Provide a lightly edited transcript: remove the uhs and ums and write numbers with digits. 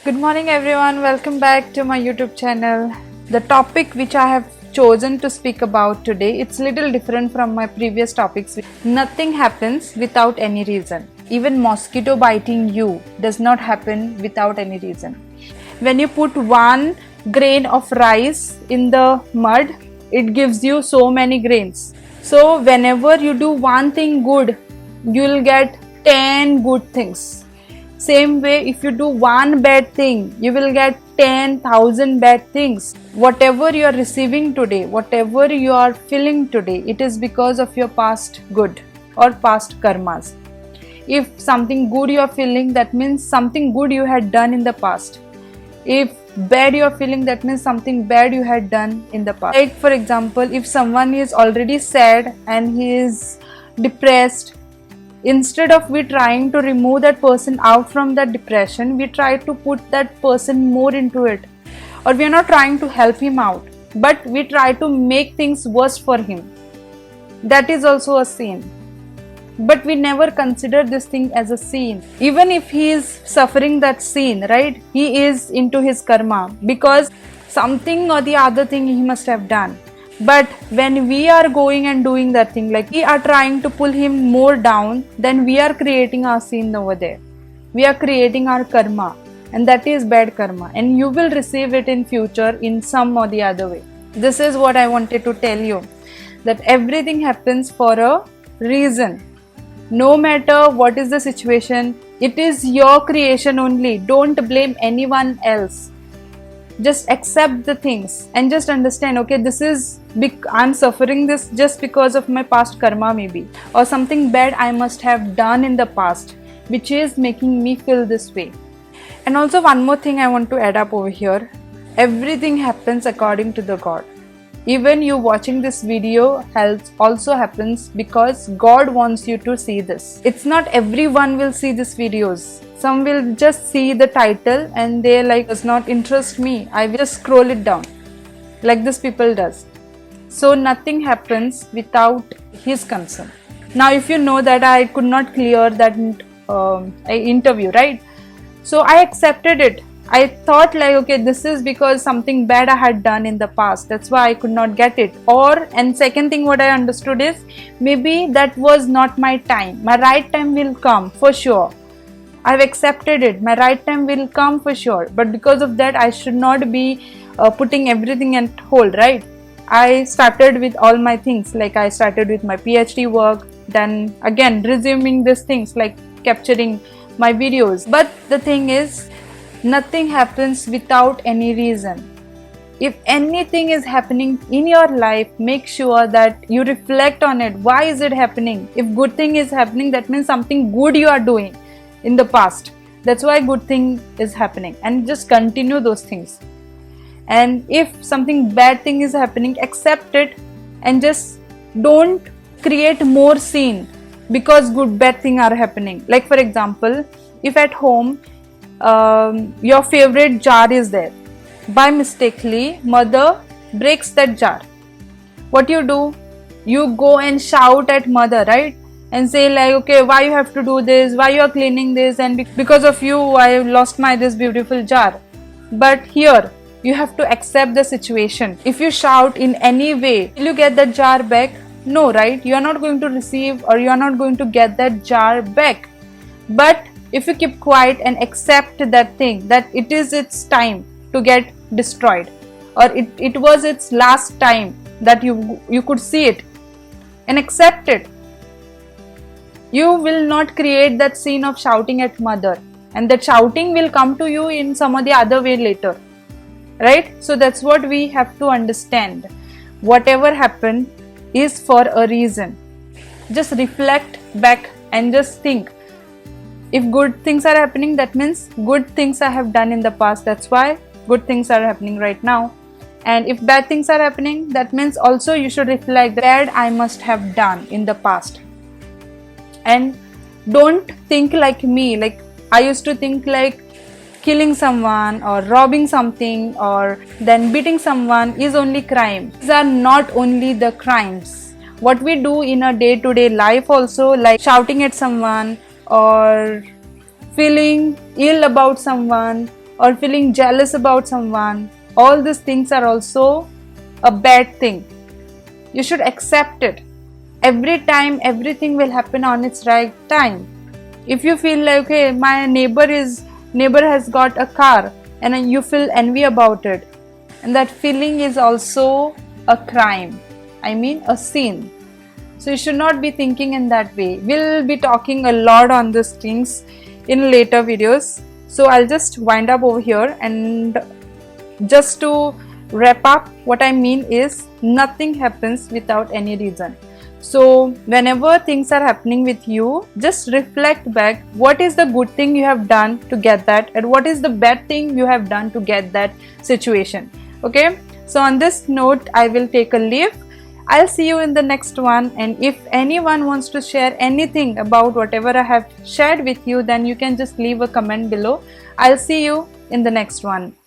Good morning everyone, welcome back to my YouTube channel. The topic which I have chosen to speak about today, it's little different from my previous topics. Nothing happens without any reason. Even mosquito biting you does not happen without any reason. When you put one grain of rice in the mud, it gives you so many grains. So whenever you do one thing good, you will get 10 good things. Same way, if you do one bad thing, you will get 10,000 bad things. Whatever you are receiving today, whatever you are feeling today, it is because of your past good or past karmas. If something good you are feeling, that means something good you had done in the past. If bad you are feeling, that means something bad you had done in the past. Like for example, if someone is already sad and he is depressed, instead of we trying to remove that person out from that depression, we try to put that person more into it. Or we are not trying to help him out, but we try to make things worse for him. That is also a sin. But we never consider this thing as a sin. Even if he is suffering that sin, right? He is into his karma because something or the other thing he must have done. But when we are going and doing that thing, like we are trying to pull him more down, then we are creating our sin over there. We are creating our karma, and that is bad karma, and you will receive it in future in some or the other way. This is what I wanted to tell you, that everything happens for a reason. No matter what is the situation, it is your creation only. Don't blame anyone else. Just accept the things and just understand, okay, this is I'm suffering this just because of my past karma maybe, or something bad I must have done in the past which is making me feel this way. And also one more thing I want to add up over here. Everything happens according to the God. Even you watching this video also happens because God wants you to see this. It's not everyone will see these videos. Some will just see the title and they like, does not interest me, I will just scroll it down, like this people does. So nothing happens without his consent. Now if you know that I could not clear that interview, right? So I accepted it. I thought like, okay, this is because something bad I had done in the past, that's why I could not get it. And second thing what I understood is, maybe that was not my time. My right time will come for sure. I've accepted it. My right time will come for sure. But because of that, I should not be putting everything at hold, right? I started with all my things. Like I started with my PhD work. Then again, resuming these things like capturing my videos. But the thing is, nothing happens without any reason. If anything is happening in your life, make sure that you reflect on it. Why is it happening? If good thing is happening, that means something good you are doing in the past. That's why good thing is happening, and just continue those things. And if something bad thing is happening, accept it and just don't create more scene because bad thing are happening. Like for example, if at home your favorite jar is there, by mistakenly mother breaks that jar, what you do? You go and shout at mother, right? And say like, okay, why you have to do this, why you are cleaning this, and because of you I lost my this beautiful jar. But here you have to accept the situation. If you shout in any way, will you get that jar back? No, right? You are not going to receive, or you are not going to get that jar back. But if you keep quiet and accept that thing, that it is its time to get destroyed, or it was its last time that you could see it, and accept it, you will not create that scene of shouting at mother, and that shouting will come to you in some or the other way later, right? So that's what we have to understand. Whatever happened is for a reason. Just reflect back and just think, if good things are happening, that means good things I have done in the past, that's why good things are happening right now. And if bad things are happening, that means also you should reflect bad I must have done in the past. And don't think like me, like I used to think like killing someone or robbing something or then beating someone is only crime. These are not only the crimes. What we do in a day-to-day life also, like shouting at someone or feeling ill about someone or feeling jealous about someone, all these things are also a bad thing. You should accept it. Every time everything will happen on its right time. If you feel like, okay, my neighbor has got a car, and you feel envy about it, and that feeling is also a crime, I mean a sin. So you should not be thinking in that way. We'll be talking a lot on these things in later videos. So I'll just wind up over here, and just to wrap up, what I mean is nothing happens without any reason. So whenever things are happening with you, just reflect back what is the good thing you have done to get that, and what is the bad thing you have done to get that situation. Okay, so on this note, I will take a leave. I'll see you in the next one, and if anyone wants to share anything about whatever I have shared with you, then you can just leave a comment below. I'll see you in the next one.